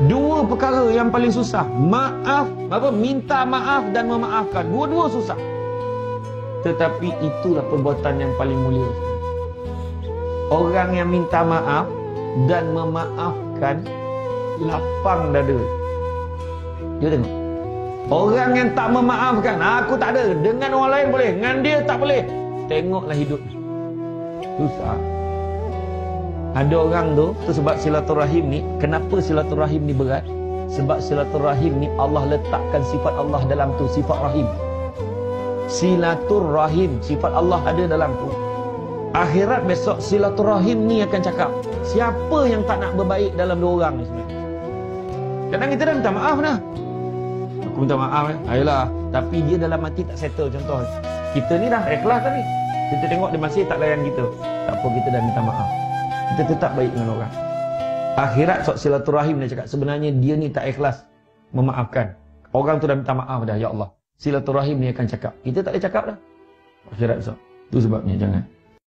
Dua perkara yang paling susah. Minta maaf dan memaafkan. Dua-dua susah. Tetapi itulah perbuatan yang paling mulia. Orang yang minta maaf dan memaafkan, lapang dada. Dia tengok. Orang yang tak memaafkan, aku tak ada. Dengan orang lain boleh, dengan dia tak boleh. Tengoklah hidup. Susah. Ada orang tu sebab silaturahim ni. Kenapa silaturahim ni berat? Sebab silaturahim ni Allah letakkan sifat Allah dalam tu, sifat rahim. Silaturahim, sifat Allah ada dalam tu. Akhirat besok silaturahim ni akan cakap, siapa yang tak nak berbaik dalam dua orang ni sebenarnya? Kadang kita dah minta maaf dah. Aku minta maaf ayolah. Tapi dia dalam hati tak settle. Contoh, kita ni dah ikhlas tadi. Kita tengok dia masih tak layan kita. Tak apa, kita dah minta maaf. Kita tetap baik dengan orang. Akhirat silaturahim dia cakap, sebenarnya dia ni tak ikhlas memaafkan. Orang tu dah minta maaf dah, ya Allah. Silaturahim ni akan cakap. Kita tak boleh cakap dah. Akhirat besok. Itu sebabnya jangan.